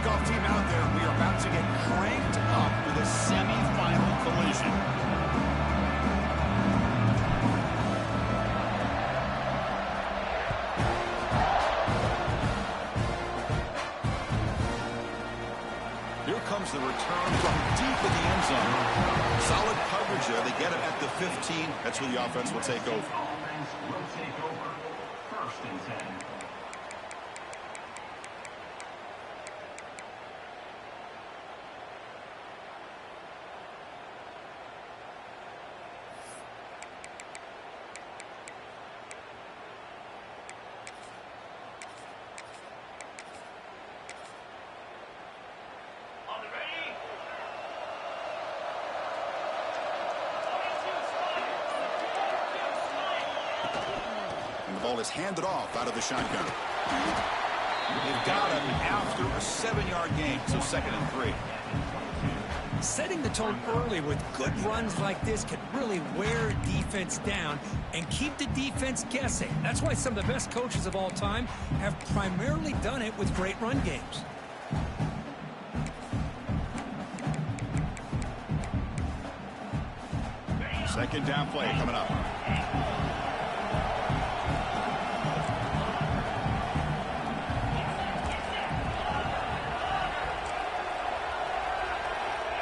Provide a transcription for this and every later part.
kickoff team out there. We are about to get cranked up for the semifinal collision. Here comes the return from deep in the end zone. Solid coverage there. They get it at the 15. That's where the offense will take over. Offense will take over. 1st and 10. The ball is handed off out of the shotgun. They've got him after a 7-yard gain, so 2nd and 3. Setting the tone early with good runs like this can really wear defense down and keep the defense guessing. That's why some of the best coaches of all time have primarily done it with great run games. Second down play coming up.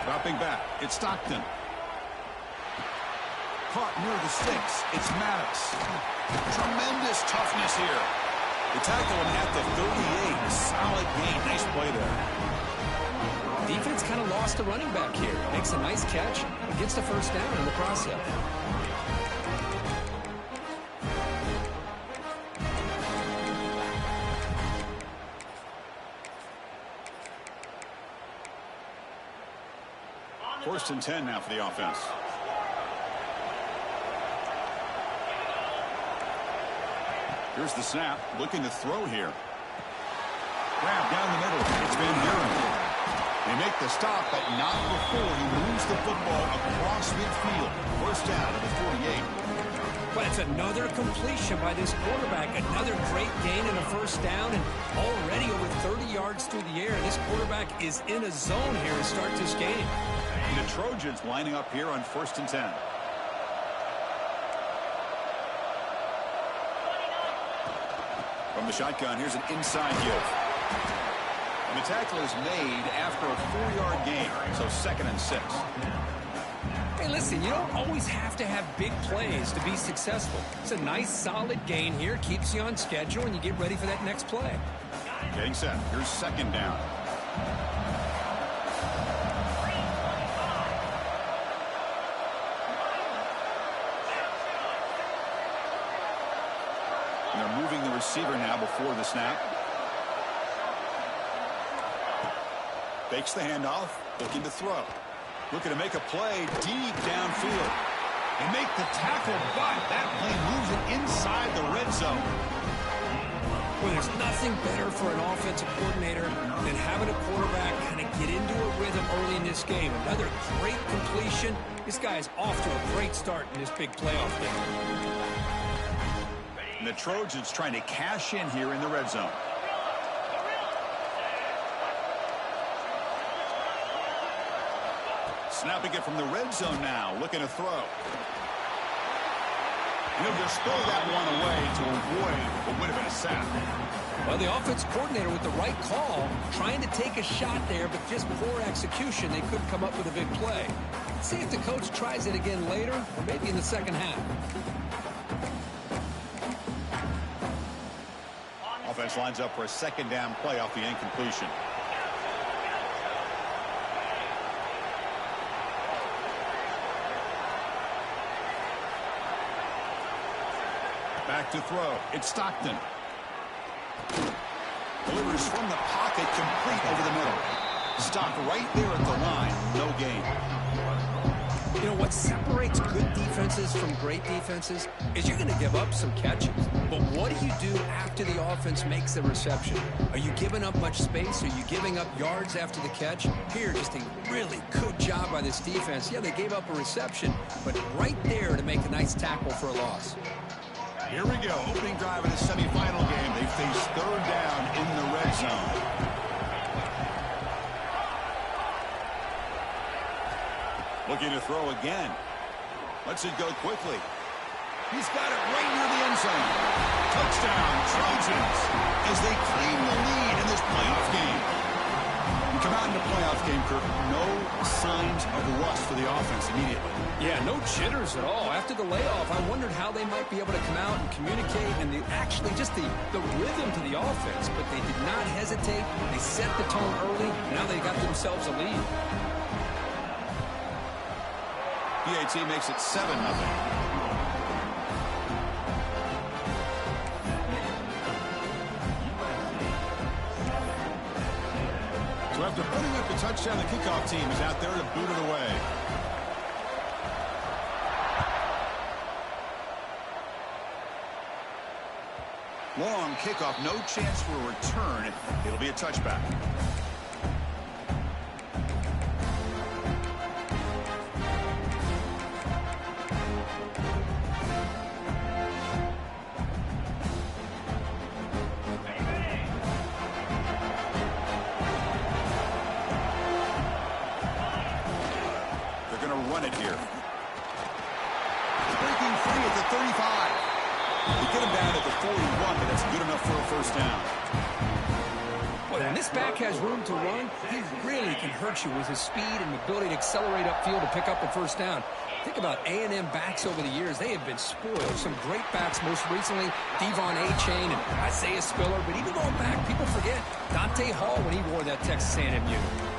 Dropping back, it's Stockton. Caught near the sticks, it's Maddox. Tremendous toughness here. They tackle him at the 38. Solid gain, nice play there. Defense kind of lost the running back here. Makes a nice catch and gets the 1st down in the process. First and 10 now for the offense. Here's the snap, looking to throw here. Grab down the middle, it's Van Buren. They make the stop, but not before he moves the football across midfield. 1st down at the 48. But it's another completion by this quarterback. Another great gain and a 1st down, and already over 30 yards through the air. This quarterback is in a zone here to start this game. The Trojans lining up here on 1st and 10. From the shotgun, here's an inside give. And the tackle is made after a 4-yard gain, so 2nd and 6. Hey, listen, you don't always have to have big plays to be successful. It's a nice, solid gain here. Keeps you on schedule, and you get ready for that next play. Getting set. Here's 2nd down. And they're moving the receiver now before the snap. Fakes the handoff, looking to throw. Looking to make a play deep downfield. They make the tackle, but that play moves it inside the red zone. Well, there's nothing better for an offensive coordinator than having a quarterback kind of get into a rhythm early in this game. Another great completion. This guy is off to a great start in this big playoff game. And the Trojans trying to cash in here in the red zone. Snapping it from the red zone now, looking to throw. He'll just throw that one away to avoid what would have been a sack. Well, the offense coordinator with the right call, trying to take a shot there, but just poor execution. They couldn't come up with a big play. Let's see if the coach tries it again later, or maybe in the 2nd half. Offense lines up for a 2nd down play off the incompletion. Back to throw. It's Stockton. Delivers from the pocket, complete over the middle. Stopped right there at the line. No gain. You know, what separates good defenses from great defenses is you're going to give up some catches. But what do you do after the offense makes the reception? Are you giving up much space? Are you giving up yards after the catch? Here, just a really good job by this defense. Yeah, they gave up a reception, but right there to make a nice tackle for a loss. Here we go. Opening drive of the semifinal game. They face 3rd down in the red zone. Looking to throw again. Lets it go quickly. He's got it right near the end zone. Touchdown, Trojans, as they claim the lead in this playoff game. You come out in the playoff game, Kirk, no signs of rust for the offense immediately. Yeah, no jitters at all. After the layoff, I wondered how they might be able to come out and communicate and actually just the rhythm to the offense. But they did not hesitate. They set the tone early. Now they got themselves a lead. PAT makes it 7-0. So after putting up the touchdown, the kickoff team is out there to boot it away. Long kickoff, no chance for a return. It'll be a touchback. Run it here. Breaking free at the 35. They get him down at the 41, but that's good enough for a first down. Well, when this back has room to run, he really can hurt you with his speed and ability to accelerate upfield to pick up a first down. Think about A&M backs over the years. They have been spoiled. Some great backs, most recently Devon Achane and Isaiah Spiller. But even going back, people forget Dante Hall when he wore that Texas A&M uniform.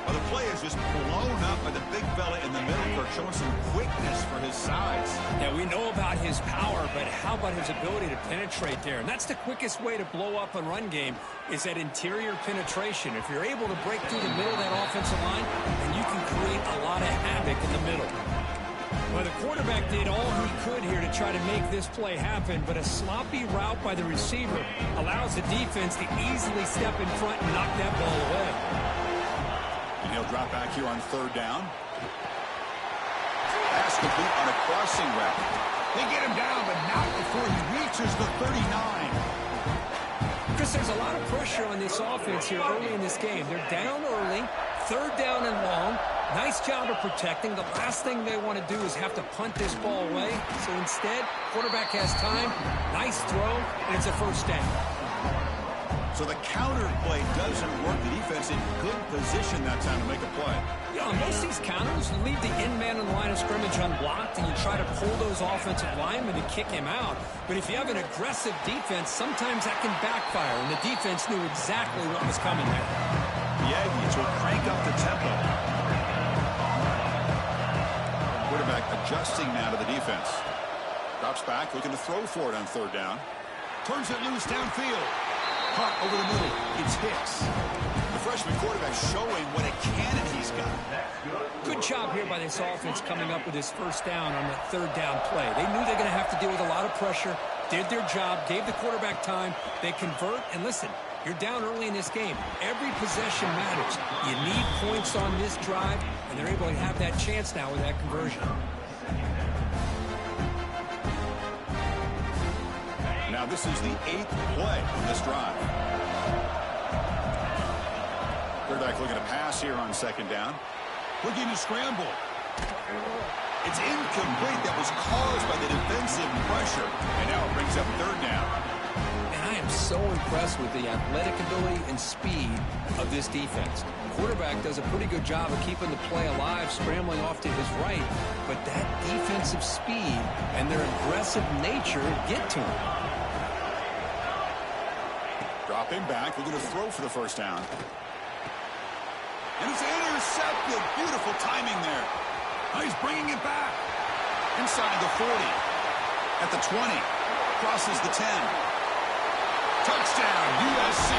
Well, the play is just blown up by the big fella in the middle, Kirk, showing some quickness for his size. Yeah, we know about his power, but how about his ability to penetrate there? And that's the quickest way to blow up a run game is that interior penetration. If you're able to break through the middle of that offensive line, then you can create a lot of havoc in the middle. Well, the quarterback did all he could here to try to make this play happen, but a sloppy route by the receiver allows the defense to easily step in front and knock that ball away. And he'll drop back here on third down. Pass complete on a crossing route. They get him down, but not before he reaches the 39. Chris, there's a lot of pressure on this offense here early in this game. They're down early, third down and long. Nice job of protecting. The last thing they want to do is have to punt this ball away. So instead, quarterback has time, nice throw, and it's a first down. So the counter play doesn't work. The defense in good position that time to make a play. Yeah, on most of these counters, you leave the end man on the line of scrimmage unblocked, and you try to pull those offensive linemen and kick him out. But if you have an aggressive defense, sometimes that can backfire, and the defense knew exactly what was coming there. The Aggies will crank up the tempo. Quarterback adjusting now to the defense. Drops back, looking to throw for it on third down. Turns it loose downfield. Punt over the middle. It's Hicks. The freshman quarterback showing what a cannon he's got. Good job here by this offense coming up with his first down on that third down play. They knew they're going to have to deal with a lot of pressure, did their job, gave the quarterback time. They convert, and listen, you're down early in this game. Every possession matters. You need points on this drive, and they're able to have that chance now with that conversion. Now this is the 8th play on this drive. Quarterback looking to pass here on second down. Looking to scramble. It's incomplete. That was caused by the defensive pressure. And now it brings up third down. And I am so impressed with the athletic ability and speed of this defense. The quarterback does a pretty good job of keeping the play alive, scrambling off to his right. But that defensive speed and their aggressive nature get to him. Dropping back, looking to throw for the first down. And it's intercepted. Beautiful timing there. Now he's bringing it back. Inside the 40. At the 20. Crosses the 10. Touchdown, USC.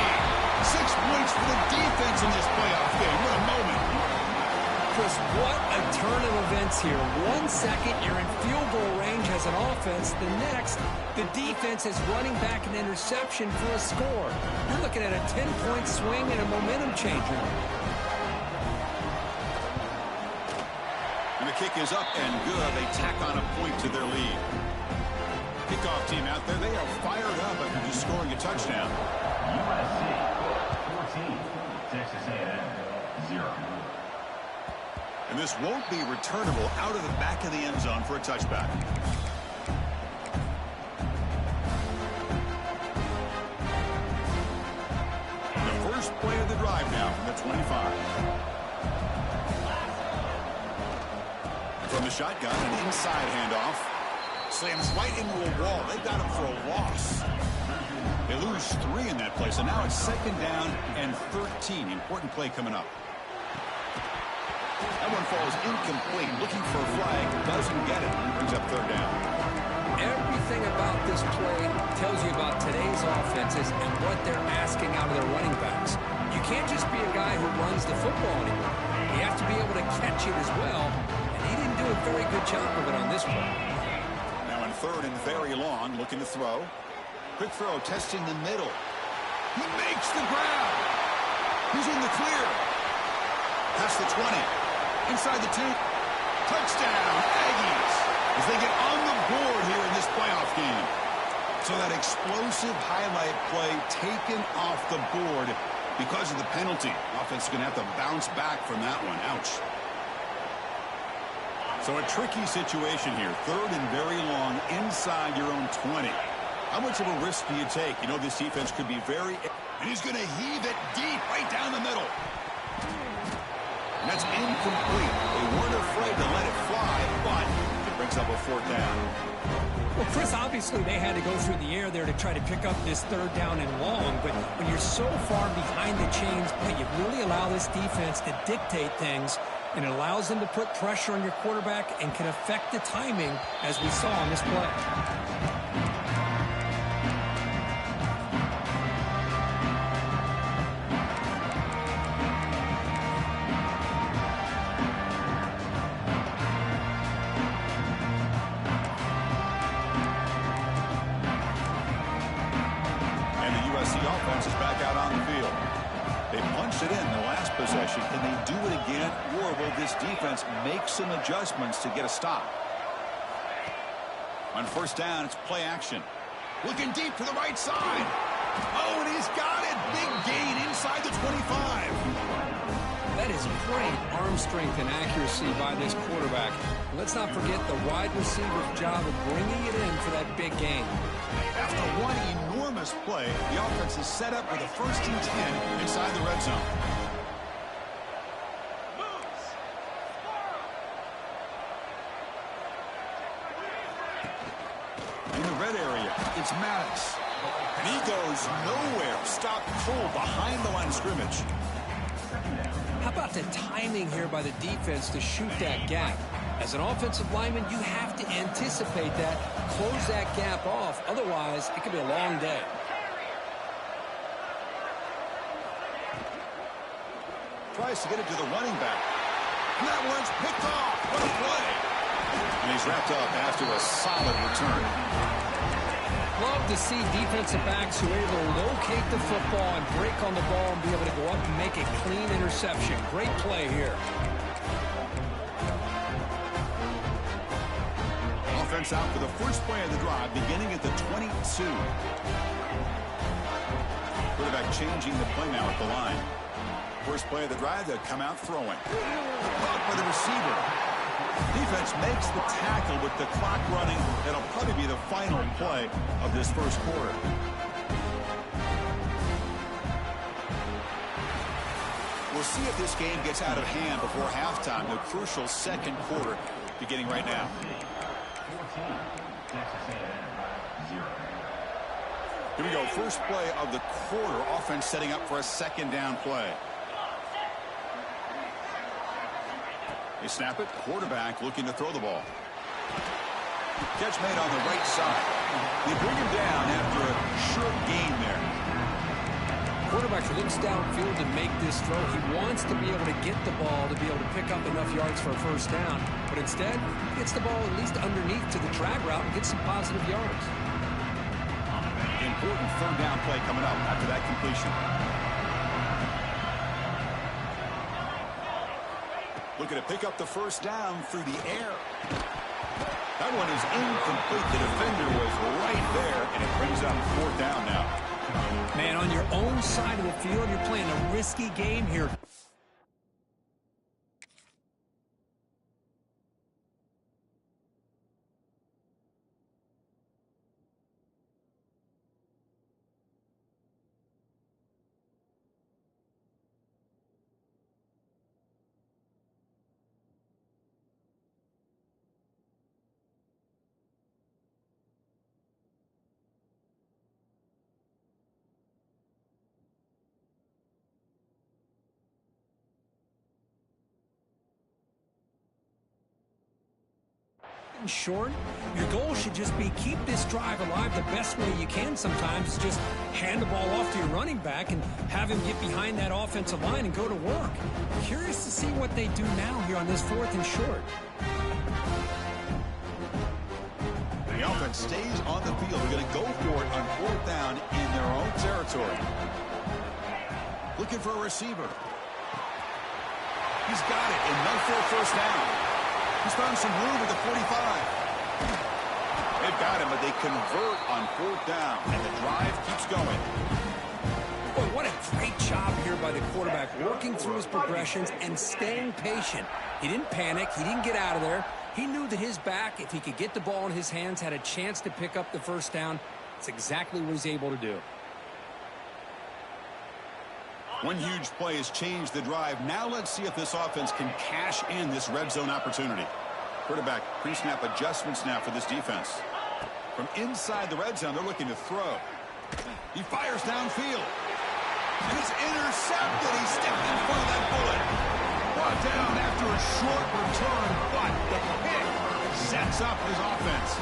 6 points for the defense in this playoff game. What a moment. Chris, what a turn of events here. 1 second, you're in field goal range as an offense. The next, the defense is running back an interception for a score. You're looking at a 10-point swing and a momentum changer. And the kick is up and good. They tack on a point to their lead. Kickoff team out there, they are fired up after just scoring a touchdown. USC 14, Texas A&M 0. And And this won't be returnable out of the back of the end zone for a touchback. The first play of the drive now from the 25. From the shotgun, an inside handoff. Slams right into a wall. They got him for a loss. They lose 3 in that play, so now it's second down and 13. Important play coming up. That one falls incomplete. Looking for a flag. Doesn't get it. Brings up third down. Everything about this play tells you about today's offenses and what they're asking out of their running backs. You can't just be a guy who runs the football anymore. You have to be able to catch it as well, and he didn't do a very good job of it on this play. Now in third and very long, looking to throw. Quick throw, testing the middle. He makes the grab. He's in the clear. Past the 20. Inside the 2. Touchdown, Aggies. As they get on the board here in this playoff game. So that explosive highlight play taken off the board because of the penalty. Offense is going to have to bounce back from that one. Ouch. So a tricky situation here. Third and very long inside your own 20. How much of a risk do you take? You know this defense could be very... And he's going to heave it deep right down the middle. And that's incomplete. They weren't afraid to let it fly, but it brings up a fourth down. Well, Chris, obviously they had to go through the air there to try to pick up this third down and long, but when you're so far behind the chains, you really allow this defense to dictate things, and it allows them to put pressure on your quarterback and can affect the timing, as we saw on this play. Offense is back out on the field. They punched it in the last possession. Can they do it again, or will this defense make some adjustments to get a stop? On first down, it's play action. Looking deep to the right side. Oh, and he's got it. Big gain inside the 25. That is great arm strength and accuracy by this quarterback. Let's not forget the wide receiver's job of bringing it in for that big gain. After one enormous play, the offense is set up with a 1st and 10 inside the red zone. In the red area, it's Maddox. And he goes nowhere. Stop cold behind the line of scrimmage. How about the timing here by the defense to shoot that gap? As an offensive lineman, you have to anticipate that, close that gap off. Otherwise, it could be a long day. Tries to get it to the running back. And that one's picked off. What a play. And he's wrapped up after a solid return. Love to see defensive backs who are able to locate the football and break on the ball and be able to go up and make a clean interception. Great play here. Offense out for the first play of the drive, beginning at the 22. Quarterback changing the play now at the line. First play of the drive, they'll come out throwing. Caught by the receiver. Defense makes the tackle with the clock running. That'll probably be the final play of this first quarter. We'll see if this game gets out of hand before halftime. The crucial second quarter beginning right now. Here we go. First play of the quarter. Offense setting up for a second down play. They snap it. Quarterback looking to throw the ball. Catch made on the right side. They bring him down after a short gain there. Quarterback looks downfield to make this throw. He wants to be able to get the ball to be able to pick up enough yards for a first down. But instead, he gets the ball at least underneath to the drag route and gets some positive yards. Important third down play coming up after that completion. Looking to pick up the first down through the air. That one is incomplete. The defender was right there, and it brings up fourth down now. Man, on your own side of the field, you're playing a risky game here. short, your goal should just be keep this drive alive the best way you can sometimes. Is just hand the ball off to your running back and have him get behind that offensive line and go to work. Curious to see what they do now here on this 4th and short. The offense stays on the field. They're going to go for it on 4th down in their own territory. Looking for a receiver. He's got it, and no full first down. He's found some room at the 45. They've got him, but they convert on 4th down, and the drive keeps going. Boy, what a great job here by the quarterback, working through his progressions and staying patient. He didn't panic. He didn't get out of there. He knew that his back, if he could get the ball in his hands, had a chance to pick up the first down. It's exactly what he's able to do. One huge play has changed the drive. Now let's see if this offense can cash in this red zone opportunity. Quarterback pre-snap adjustments now for this defense. From inside the red zone, they're looking to throw. He fires downfield. And it's intercepted. He stepped in front of that bullet. Brought down after a short return, but the pick sets up his offense.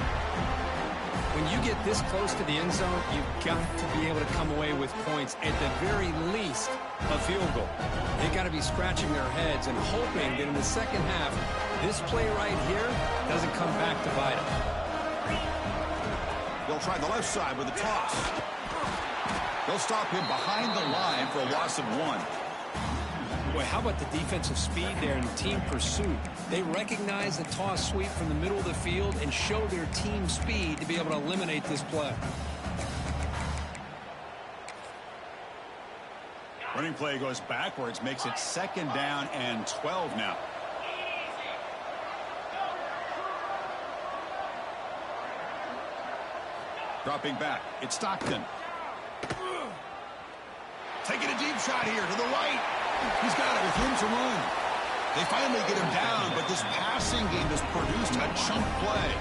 When you get this close to the end zone, you've got to be able to come away with points, at the very least, a field goal. They've got to be scratching their heads and hoping that in the second half, this play right here doesn't come back to bite them. They'll try the left side with a toss. They'll stop him behind the line for a loss of 1. Boy, how about the defensive speed there and team pursuit? They recognize the toss sweep from the middle of the field and show their team speed to be able to eliminate this play. Running play goes backwards, makes it 2nd down and 12 now. Dropping back, it's Stockton. Taking a deep shot here to the right. He's got it with room to run. They finally get him down, but this passing game has produced a chunk play.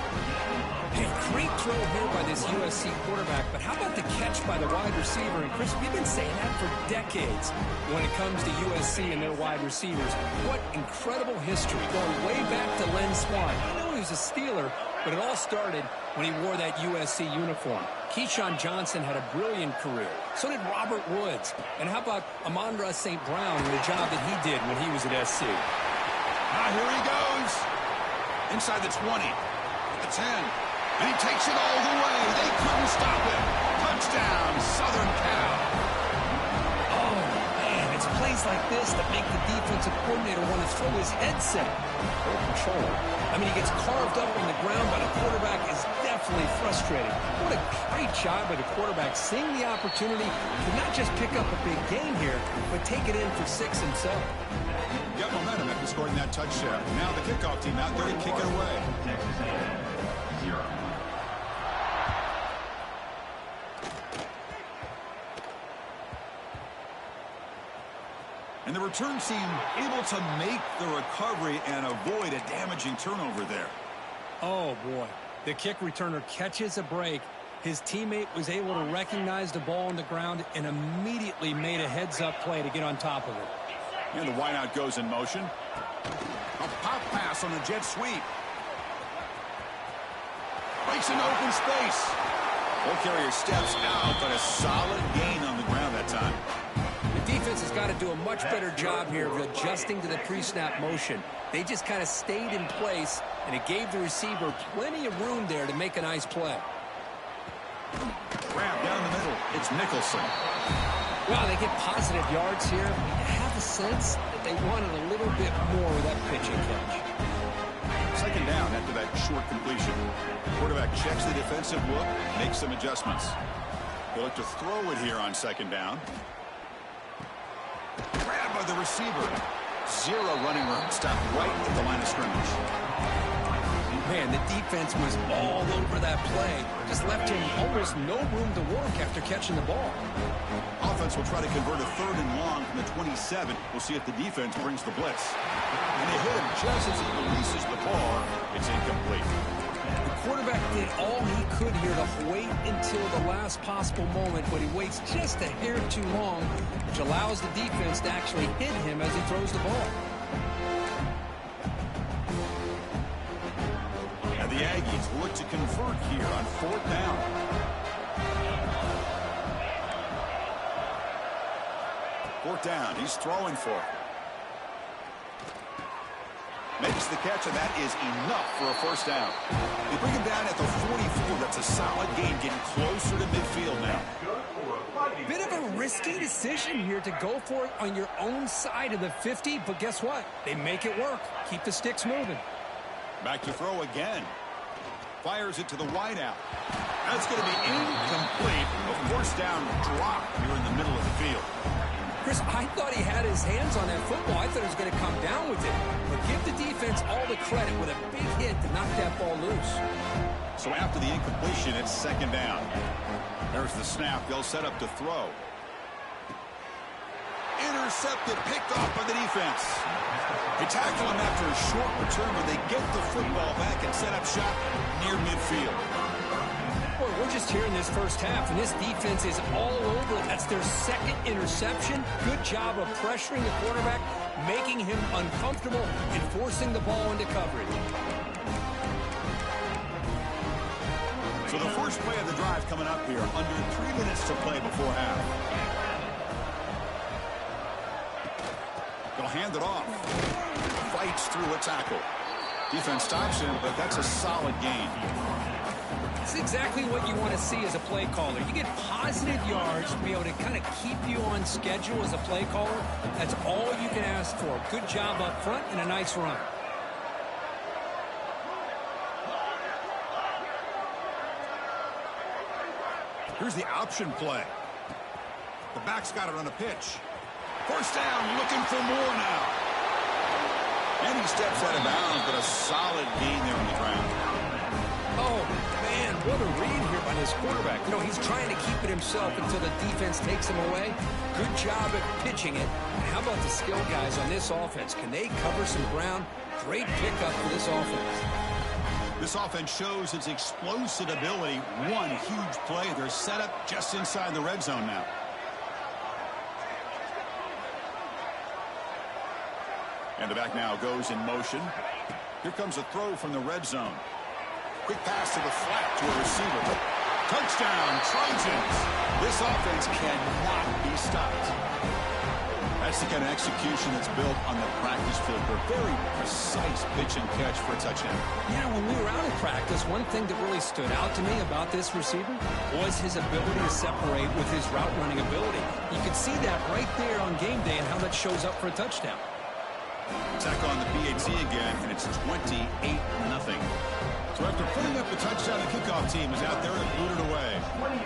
Hey, great throw here by this USC quarterback, but how about the catch by the wide receiver? And Chris, we've been saying that for decades when it comes to USC and their wide receivers. What incredible history, going way back to Len Swann. I know he was a Steeler, but it all started when he wore that USC uniform. Keyshawn Johnson had a brilliant career. So did Robert Woods. And how about Amon-Ra St. Brown and the job that he did when he was at SC? Now here he goes. Inside the 20, the 10, and he takes it all the way. They couldn't stop him. Touchdown, Southern Cal. Oh, man, it's plays like this that make the defensive coordinator want to throw his headset. Full control. I mean, he gets carved up on the ground by the quarterback. Is definitely frustrating. What a great job by the quarterback, seeing the opportunity to not just pick up a big game here, but take it in for 6 himself. Got momentum after scoring that touchdown. Now the kickoff team out there to kick it away. Texas A&M, 0. And the return team able to make the recovery and avoid a damaging turnover there. Oh, boy. The kick returner catches a break. His teammate was able to recognize the ball on the ground and immediately made a heads-up play to get on top of it. And the wideout goes in motion. A pop pass on a jet sweep. Breaks into open space. Ball carrier steps out, but a solid gain on the ground that time. The defense has got to do a much better job here of adjusting to the pre-snap motion. They just kind of stayed in place, and it gave the receiver plenty of room there to make a nice play. Grab down the middle. It's Nicholson. Well, they get positive yards here. You have a sense that they wanted a little bit more with that pitching catch. 2nd down after that short completion. Quarterback checks the defensive look, makes some adjustments. They'll look to throw it here on 2nd down. Grabbed by the receiver. 0 running room. Stopped right at the line of scrimmage. Man, the defense was all over that play. Just left him almost no room to work after catching the ball. Offense will try to convert a 3rd and long from the 27. We'll see if the defense brings the blitz. And they hit him just as he releases the ball. It's incomplete. The quarterback did all he could here to wait until the last possible moment, but he waits just a hair too long, which allows the defense to actually hit him as he throws the ball. And The Aggies will look to convert here on 4th down. Fourth down, he's throwing for it. Makes the catch, and that is enough for a first down. They bring him down at the 44. That's a solid gain, getting closer to midfield now. Bit of a risky decision here to go for it on your own side of the 50, but guess what? They make it work. Keep the sticks moving. Back to throw again. Fires it to the wideout. That's going to be incomplete. A first down drop here in the middle of the field. Chris, I thought he had his hands on that football. I thought he was going to come down with it. But give the defense all the credit with a big hit to knock that ball loose. So after the incompletion, it's 2nd down. There's the snap. They'll set up to throw. Intercepted, picked off by the defense. They tackle him after a short return, but they get the football back and set up shop near midfield. Boy, we're just here in this first half, and this defense is all over. That's their 2nd interception. Good job of pressuring the quarterback, making him uncomfortable, and forcing the ball into coverage. So the first play of the drive coming up here, under 3 minutes to play before half. They'll hand it off. Fights through a tackle. Defense stops him, but that's a solid gain. It's exactly what you want to see as a play caller. You get positive yards to be able to kind of keep you on schedule as a play caller. That's all you can ask for. Good job up front and a nice run. Here's the option play. The back's got to run a pitch. First down, looking for more now. And he steps out of bounds, but a solid gain there on the ground. Oh, man, what a read here by this quarterback. You know, he's trying to keep it himself until the defense takes him away. Good job at pitching it. And how about the skill guys on this offense? Can they cover some ground? Great pickup for this offense. This offense shows its explosive ability. One huge play. They're set up just inside the red zone now. And the back now goes in motion. Here comes a throw from the red zone. Quick pass to the flat to a receiver. Touchdown, Trojans. This offense cannot be stopped. That's the kind of execution that's built on the practice field. They're very precise pitch and catch for a touchdown. Yeah, when we were out of practice, one thing that really stood out to me about this receiver was his ability to separate with his route running ability. You could see that right there on game day and how that shows up for a touchdown. Tackle on the PAT again, and it's 28-0. So after putting up the touchdown, the kickoff team is out there and booted away. 28,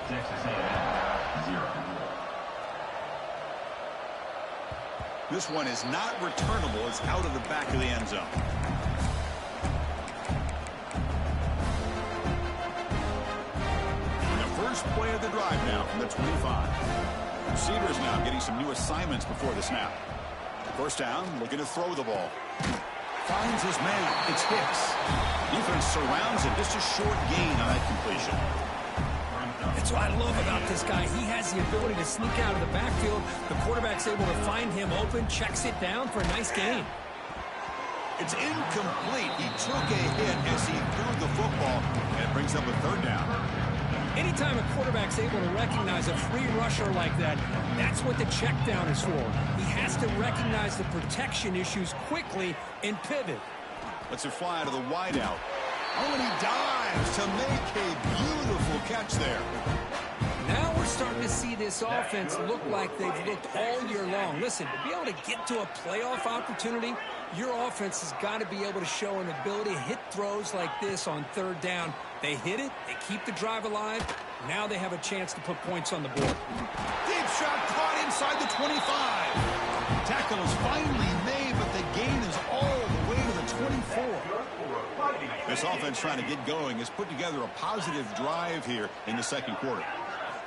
Texas A&M, 0. This one is not returnable. It's out of the back of the end zone. And the first play of the drive now from the 25. Receivers now getting some new assignments before the snap. First down, looking to throw the ball. Finds his man. It's Hicks. Defense surrounds him. Just a short gain on that completion. That's what I love about this guy. He has the ability to sneak out of the backfield. The quarterback's able to find him open, checks it down for a nice gain. It's incomplete. He took a hit as he threw the football, and it brings up a third down. Anytime a quarterback's able to recognize a free rusher like that, that's what the check down is for. He has to recognize the protection issues quickly and pivot. Lets it fly to the wideout. Oh, and he dives to make a beautiful catch there. Now we're starting to see this offense look like they've looked all year long. Listen, to be able to get to a playoff opportunity, your offense has got to be able to show an ability to hit throws like this on third down. They hit it, they keep the drive alive. Now they have a chance to put points on the board. Deep shot caught inside the 25. Tackle is finally made, but the gain is all the way to the 24. This offense trying to get going has put together a positive drive here in the second quarter.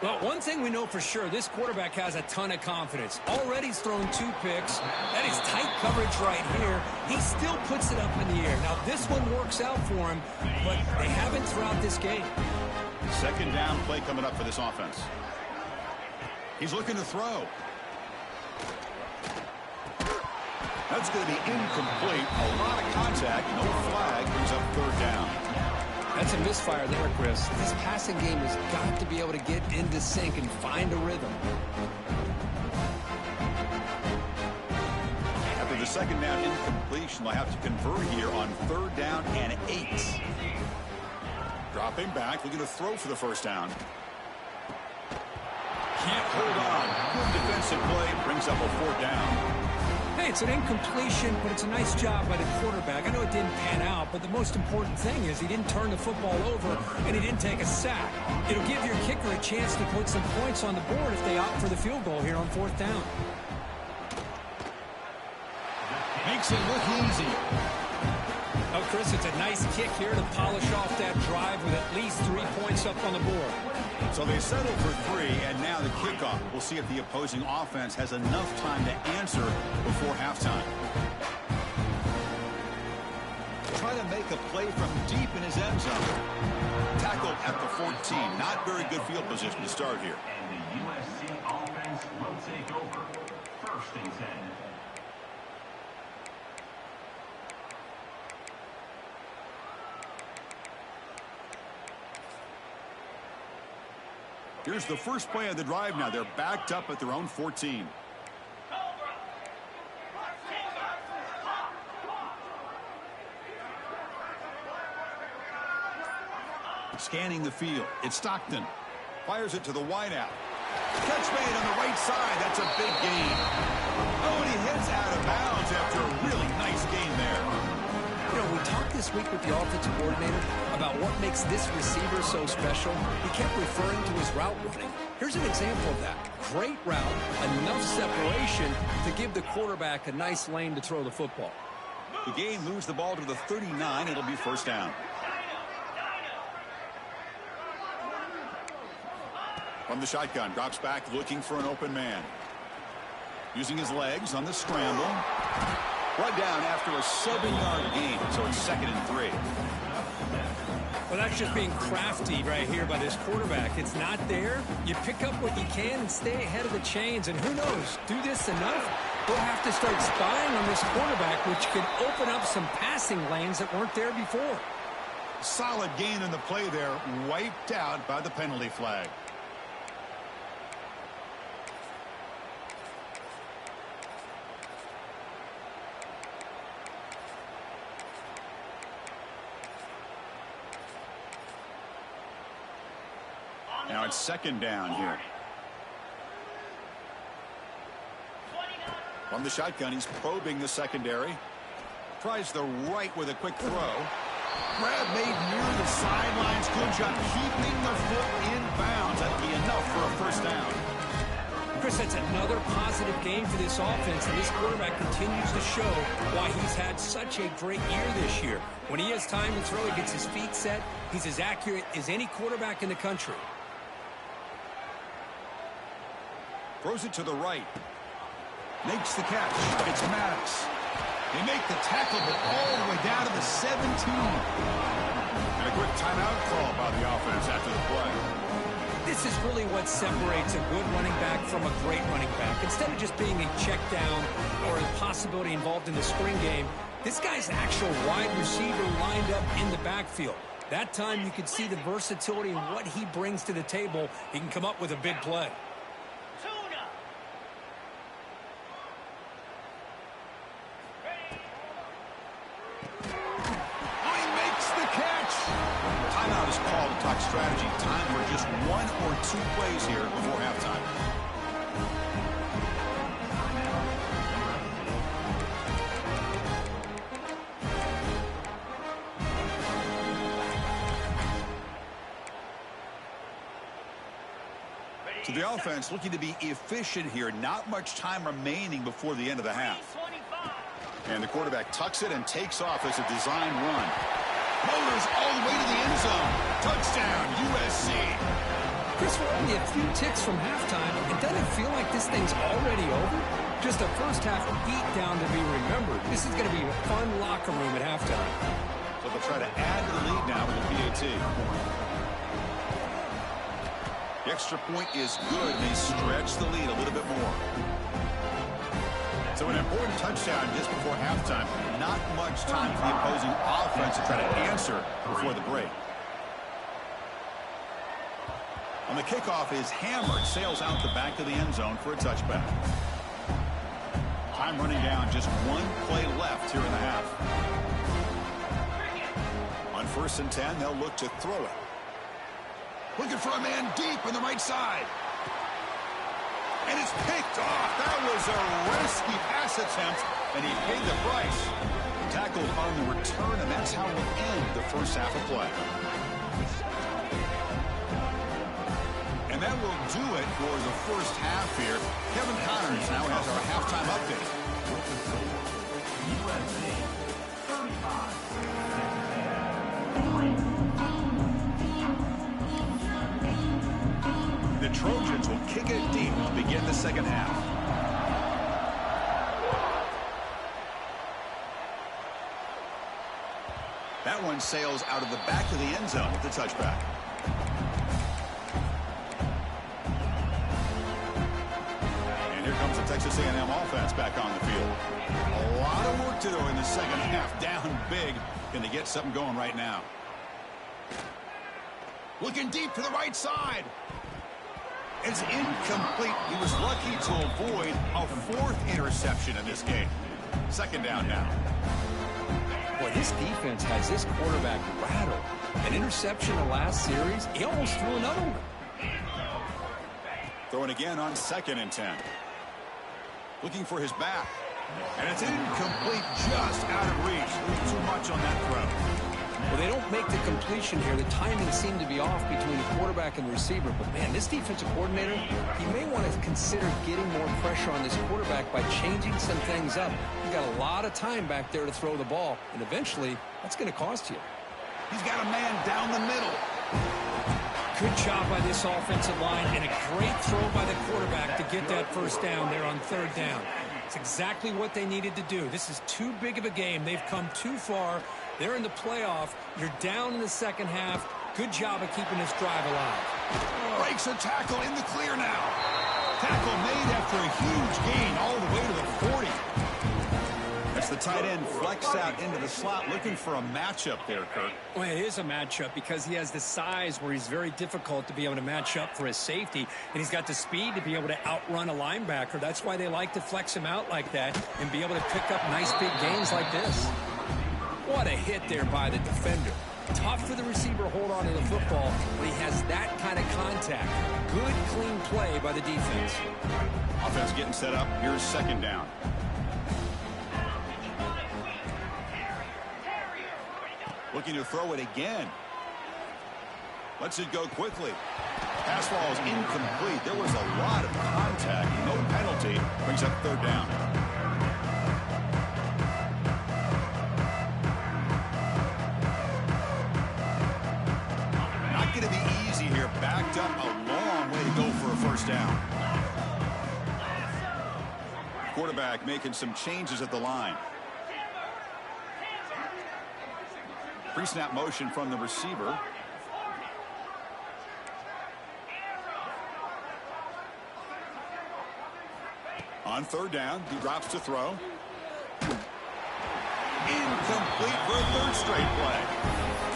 Well, one thing we know for sure, this quarterback has a ton of confidence. Already he's thrown 2 picks. That is tight coverage right here. He still puts it up in the air. Now, this one works out for him, but they haven't throughout this game. Second down play coming up for this offense. He's looking to throw. That's going to be incomplete. A lot of contact. No flag. Brings up third down. That's a misfire there, Chris. This passing game has got to be able to get into sync and find a rhythm. After the second down incompletion, they'll have to convert here on third down and 8. Dropping back, looking to throw for the first down. Can't hold on. Good defensive play. Brings up a fourth down. Hey, it's an incompletion, but it's a nice job by the quarterback. I know it didn't pan out, but the most important thing is he didn't turn the football over and he didn't take a sack. It'll give your kicker a chance to put some points on the board if they opt for the field goal here on fourth down. Makes it look easy. Oh, Chris, it's a nice kick here to polish off that drive with at least 3 points up on the board. So they settle for 3, and now the kickoff. We'll see if the opposing offense has enough time to answer before halftime. Trying to make a play from deep in his end zone. Tackled at the 14. Not very good field position to start here. And the USC offense will take over. First and 10. Here's the first play of the drive now. They're backed up at their own 14. Scanning the field. It's Stockton. Fires it to the wideout. Catch made on the right side. That's a big gain. Oh, and he hits out of bounds after a really nice gain there. You know, we talked this week with the offensive coordinator about what makes this receiver so special. He kept referring to his route running. Here's an example of that. Great route, enough separation to give the quarterback a nice lane to throw the football. The game moves the ball to the 39. It'll be first down. From the shotgun, drops back looking for an open man. Using his legs on the scramble. Brought down after a 7-yard gain, so it's 2nd and 3. Well, that's just being crafty right here by this quarterback. It's not there. You pick up what you can and stay ahead of the chains. And who knows, do this enough, we'll have to start spying on this quarterback, which could open up some passing lanes that weren't there before. Solid gain in the play there, wiped out by the penalty flag. Now it's 2nd down here. From the shotgun, he's probing the secondary. Tries the right with a quick throw. Grab made near the sidelines. Good job keeping the foot in bounds. That'll be enough for a first down. Chris, that's another positive game for this offense, and this quarterback continues to show why he's had such a great year this year. When he has time to throw, he gets his feet set. He's as accurate as any quarterback in the country. Throws it to the right. Makes the catch. It's Maddox. They make the tackle, but all the way down to the 17. And a quick timeout call by the offense after the play. This is really what separates a good running back from a great running back. Instead of just being a check down or a possibility involved in the screen game, this guy's an actual wide receiver lined up in the backfield. That time you can see the versatility and what he brings to the table. He can come up with a big play. Timeout is called to talk strategy. Time for just 1 or 2 plays here before halftime. So the offense looking to be efficient here. Not much time remaining before the end of the half. And the quarterback tucks it and takes off as a design run. Motors all the way to the end zone. Touchdown, USC. Chris, we're only a few ticks from halftime. It doesn't feel like this thing's already over. Just a first-half beatdown to be remembered. This is going to be a fun locker room at halftime. So they'll try to add to the lead now with a PAT. The extra point is good. They stretch the lead a little bit more. So an important touchdown just before halftime. Not much time for the opposing offense to try to answer before the break. On the kickoff is hammered, sails out the back of the end zone for a touchback. Time running down, just one play left here in the half. On 1st and 10, they'll look to throw it. Looking for a man deep on the right side. And it's picked off. That was a risky pass attempt, and he paid the price. Tackled on the return, and that's how we'll end the first half of play. And that will do it for the first half here. Kevin Connors now has our halftime update. USA 35. The Trojans will kick it deep to begin the second half. That one sails out of the back of the end zone with the touchback. And here comes the Texas A&M offense back on the field. A lot of work to do in the second half. Down big. Can they get something going right now? Looking deep to the right side. It's incomplete. He was lucky to avoid a 4th interception in this game. Second down now. Boy, this defense has this quarterback rattled. An interception in the last series. He almost threw another one. Throwing again on 2nd and 10. Looking for his back. And it's incomplete, just out of reach. There's too much on that throw. Well, they don't make the completion here. The timing seemed to be off between the quarterback and the receiver. But, man, this defensive coordinator, he may want to consider getting more pressure on this quarterback by changing some things up. You've got a lot of time back there to throw the ball. And eventually, that's going to cost you. He's got a man down the middle. Good job by this offensive line and a great throw by the quarterback to get that first down there on 3rd down. It's exactly what they needed to do. This is too big of a game. They've come too far. They're in the playoff. You're down in the second half. Good job of keeping this drive alive. Breaks a tackle in the clear now. Tackle made after a huge gain all the way to the 40. That's the tight end flex out into the slot, looking for a matchup there, Kirk. Well, it is a matchup because he has the size where he's very difficult to be able to match up for his safety, and he's got the speed to be able to outrun a linebacker. That's why they like to flex him out like that and be able to pick up nice big gains like this. What a hit there by the defender. Tough for the receiver to hold on to the football when he has that kind of contact. Good, clean play by the defense. Offense getting set up. Here's 2nd down. Looking to throw it again. Lets it go quickly. Pass ball is incomplete. There was a lot of contact. No penalty. Brings up 3rd down. Not going to be easy here. Backed up a long way to go for a first down. Quarterback making some changes at the line. Pre-snap motion from the receiver. On 3rd down, he drops to throw. Incomplete for a 3rd straight play.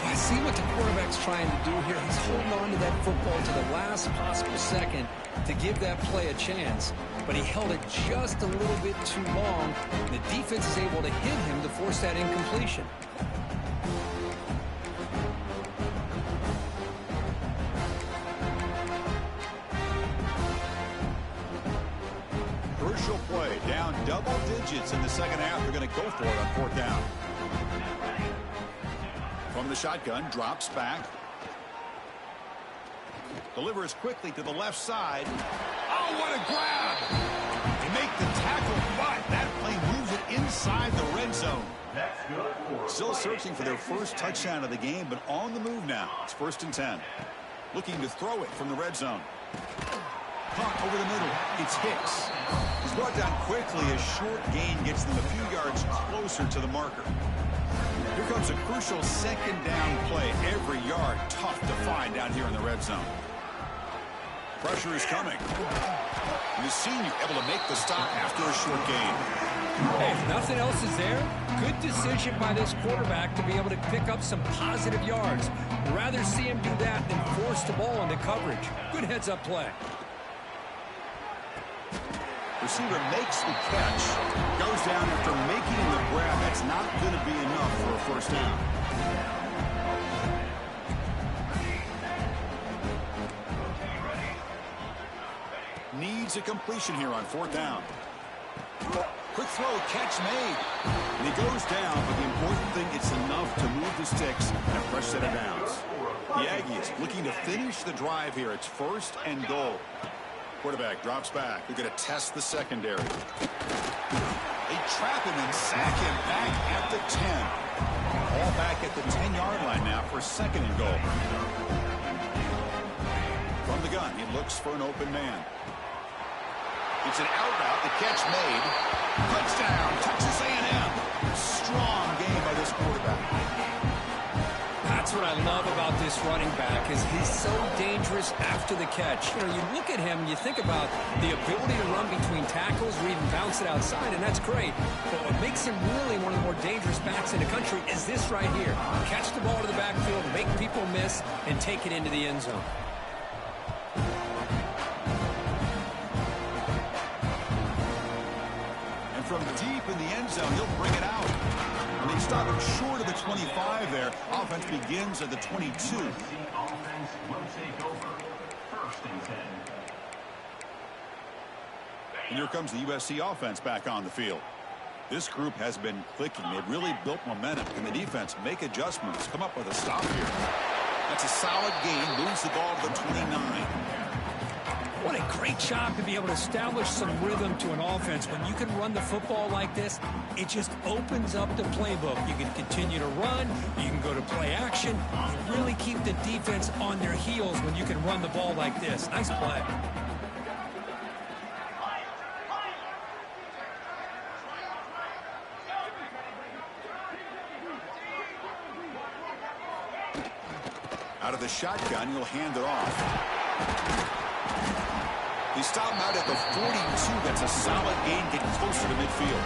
I see what the quarterback's trying to do here. He's holding on to that football to the last possible second to give that play a chance. But he held it just a little bit too long. The defense is able to hit him to force that incompletion. Crucial play, down double digits in the second half. They're going to go for it on 4th down. From the shotgun, drops back. Delivers quickly to the left side. Oh, what a grab! They make the tackle, but that play moves it inside the red zone. That's good for Still searching for their first touchdown of the game, but on the move now. It's 1st and 10. Looking to throw it from the red zone. Caught over the middle. It's Hicks. He's brought down quickly. A short gain gets them a few yards closer to the marker. Here comes a crucial 2nd down play. Every yard tough to find down here in the red zone. Pressure is coming. And the senior able to make the stop after a short gain. Nothing else is there. Good decision by this quarterback to be able to pick up some positive yards. Rather see him do that than force the ball into coverage. Good heads-up play. Receiver makes the catch. Goes down after making the grab. That's not going to be enough for a first down. Needs a completion here on fourth down. Quick throw, catch made. And he goes down, but the important thing, it's enough to move the sticks and a fresh set of downs. The Aggies looking to finish the drive here. It's first and goal. Quarterback drops back. They're going to test the secondary. They trap him and sack him back at the 10. All back at the 10-yard line now for second and goal. From the gun, he looks for an open man. It's an out route. The catch made. Touchdown, Texas A&M. Strong game by this quarterback. That's what I love about this running back is he's so dangerous after the catch. You know, you look at him and you think about the ability to run between tackles or even bounce it outside, and that's great. But what makes him really one of the more dangerous backs in the country is this right here. Catch the ball to the backfield, make people miss, and take it into the end zone. From deep in the end zone, he'll bring it out. And they stop him short of the 25 there. Offense begins at the 22. Offense will take over. First and 10. And here comes the USC offense back on the field. This group has been clicking. They've really built momentum. Can the defense make adjustments? Come up with a stop here. That's a solid gain. Moves the ball to the 29. What a great job to be able to establish some rhythm to an offense. When you can run the football like this, it just opens up the playbook. You can continue to run. You can go to play action. You really keep the defense on their heels when you can run the ball like this. Nice play. Out of the shotgun, he'll hand it off. He stopped him out at the 42. That's a solid gain, getting closer to midfield.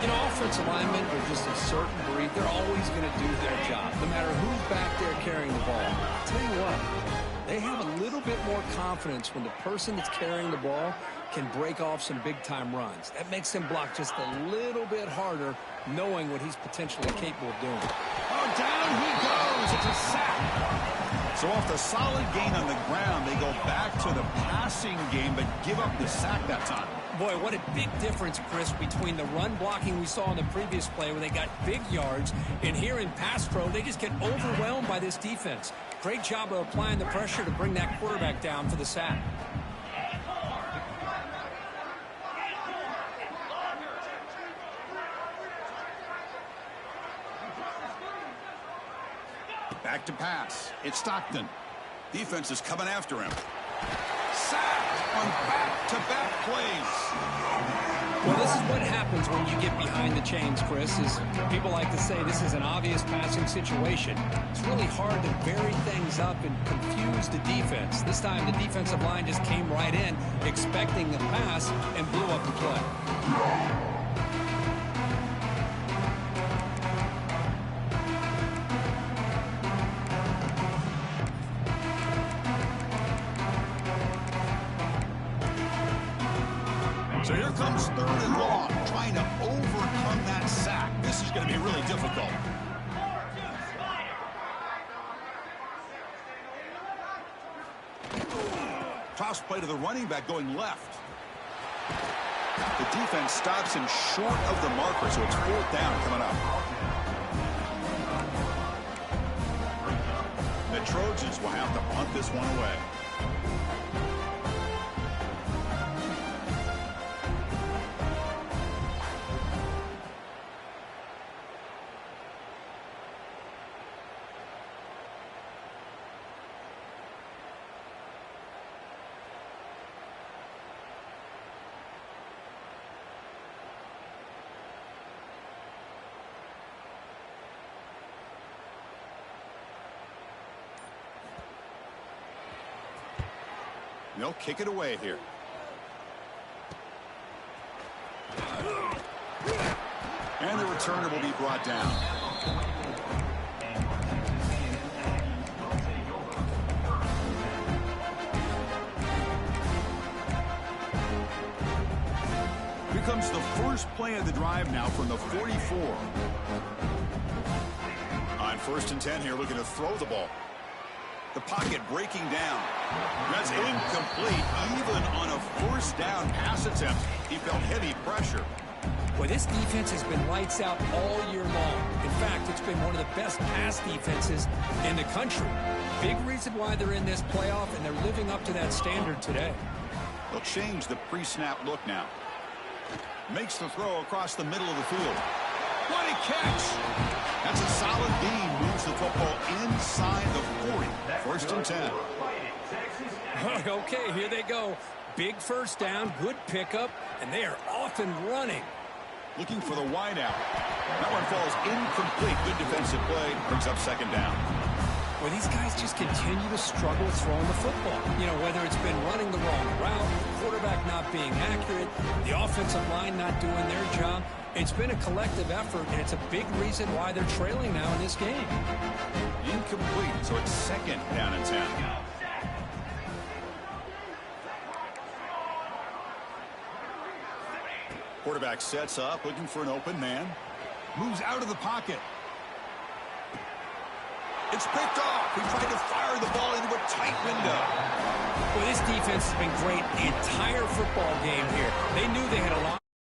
You know, offensive linemen are just a certain breed. They're always going to do their job, no matter who's back there carrying the ball. I'll tell you what, they have a little bit more confidence when the person that's carrying the ball can break off some big-time runs. That makes them block just a little bit harder, knowing what he's potentially capable of doing. Oh, down he goes. It's a sack. So off the solid gain on the ground, they go back to the passing game, but give up the sack that time. Boy, what a big difference, Chris, between the run blocking we saw in the previous play where they got big yards, and here in pass pro, they just get overwhelmed by this defense. Great job of applying the pressure to bring that quarterback down for the sack. Back to pass. It's Stockton. Defense is coming after him. Sack on back-to-back plays. Well, this is what happens when you get behind the chains, Chris, is people like to say this is an obvious passing situation. It's really hard to vary things up and confuse the defense. This time the defensive line just came right in, expecting the pass, and blew up the play. So here comes third and long, trying to overcome that sack. This is going to be really difficult. Toss play to the running back going left. The defense stops him short of the marker, so it's fourth down coming up. The Trojans will have to punt this one away. They'll kick it away here. And the returner will be brought down. Here comes the first play of the drive now from the 44. On 1st and 10 here, looking to throw the ball. The pocket breaking down. That's incomplete. Even on a 1st down pass attempt, he felt heavy pressure. Well, this defense has been lights out all year long. In fact, it's been one of the best pass defenses in the country. Big reason why they're in this playoff, and they're living up to that standard today. They'll change the pre-snap look now. Makes the throw across the middle of the field. What a catch! That's a solid beam. Moves the football inside the 40. 1st and 10. Okay, here they go. Big 1st down, good pickup, and they are off and running. Looking for the wideout. That one falls incomplete. Good defensive play. Brings up 2nd down. Well, these guys just continue to struggle throwing the football. You know, whether it's been running the wrong route, the quarterback not being accurate, the offensive line not doing their job. It's been a collective effort, and it's a big reason why they're trailing now in this game. Incomplete, so it's 2nd down and 10. Quarterback sets up, looking for an open man. Moves out of the pocket. It's picked off. He tried to fire the ball into a tight window. Well, this defense has been great the entire football game here. They knew they had a lot.